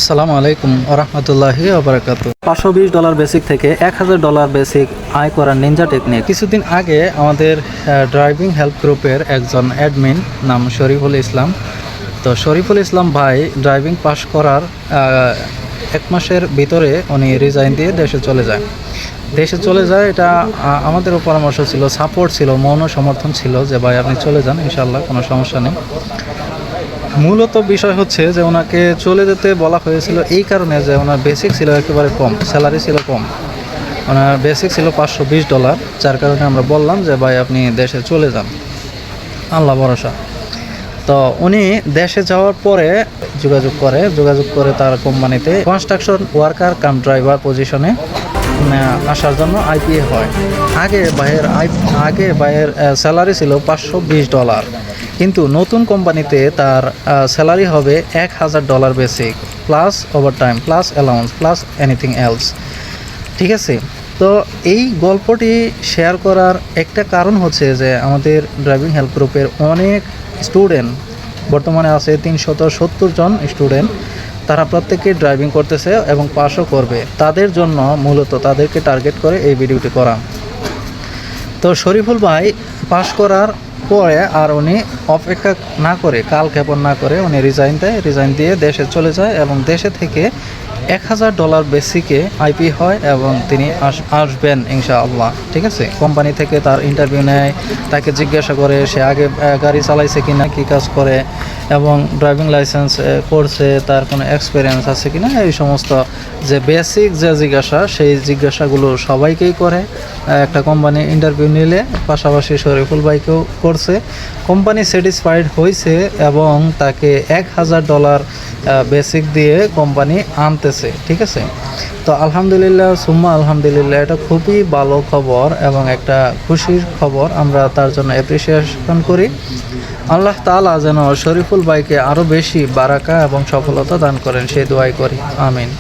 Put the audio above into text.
আসসালামু আলাইকুম ওরহমতুল্লাহি ওবারাকাতু। $520 বেসিক থেকে $1000 বেসিক আয় করার নিনজা টেকনিক। কিছুদিন আগে আমাদের ড্রাইভিং হেল্প গ্রুপের একজন অ্যাডমিন নাম শরীফুল ইসলাম। তো শরীফুল ইসলাম ভাই ড্রাইভিং পাস করার 1 মাসের ভিতরে উনি রিজাইন দিয়ে দেশে চলে যায়। এটা আমাদেরও পরামর্শ ছিল, সাপোর্ট ছিল, মৌন সমর্থন ছিল যে ভাই আপনি চলে যান, ইনশাআল্লাহ কোনো সমস্যা নেই। মূলত বিষয় হচ্ছে যে ওনাকে চলে যেতে বলা হয়েছিল এই কারণে যে ওনার বেসিক ছিল একেবারে কম, স্যালারি ছিল কম। ওনার বেসিক ছিল $520, যার কারণে আমরা বললাম যে ভাই আপনি দেশে চলে যান, আল্লাহ ভরসা। তো উনি দেশে যাওয়ার পরে যোগাযোগ করে তার কোম্পানিতে কনস্ট্রাকশন ওয়ার্কার কাম ড্রাইভার পজিশনে আসার জন্য আইপিএ হয়। আগে ভাইয়ের স্যালারি ছিল $520, কিন্তু নতুন কোম্পানিতে তার স্যালারি হবে $1000 basic plus overtime plus allowance plus anything else. ঠিক আছে, তো এই গল্পটি শেয়ার করার একটা কারণ হচ্ছে যে আমাদের ড্রাইভিং হেল্প গ্রুপের অনেক স্টুডেন্ট বর্তমানে আছে 370 জন স্টুডেন্ট, তারা প্রত্যেকে ড্রাইভিং করতেছে এবং পাসও করবে। তাদের জন্য মূলত তাদেরকে টার্গেট করে এই ভিডিওটি করা। তো শরীফুল ভাই পাস করার পরে আর উনি অপেক্ষা না করে, কাল ক্ষেপণ না করে উনি রিজাইন দিয়ে দেশে চলে যায় এবং দেশে থেকে $1000 বেসিকে আইপি হয় এবং তিনি আসবেন ইনশাআল্লাহ। ঠিক আছে, কোম্পানি থেকে তার ইন্টারভিউ নেয়, তাকে জিজ্ঞাসা করে সে আগে গাড়ি চালাইছে কিনা, কী কাজ করে এবং ড্রাইভিং লাইসেন্স করছে, তার কোনো এক্সপিরিয়েন্স আছে কিনা, এই সমস্ত যে বেসিক যে জিজ্ঞাসা, সেই জিজ্ঞাসাগুলো সবাইকেই করে। একটা কোম্পানি ইন্টারভিউ নিলে পাশাপাশি শরীফুল ভাইকেও করছে। কোম্পানি স্যাটিসফাইড হয়েছে এবং তাকে $1000 বেসিক দিয়ে কোম্পানি আনতেছে। ঠিক আছে, তো আলহামদুলিল্লাহ সুম্মা আলহামদুলিল্লাহ, এটা খুবই ভালো খবর এবং একটা খুশির খবর। আমরা তার জন্য অ্যাপ্রিসিয়েশন করি। আল্লাহ তাআলা যেন শরীফুল ভাইকে আরও বেশি বারাকা এবং সফলতা দান করেন, সেই দোয়াই করি, আমিন।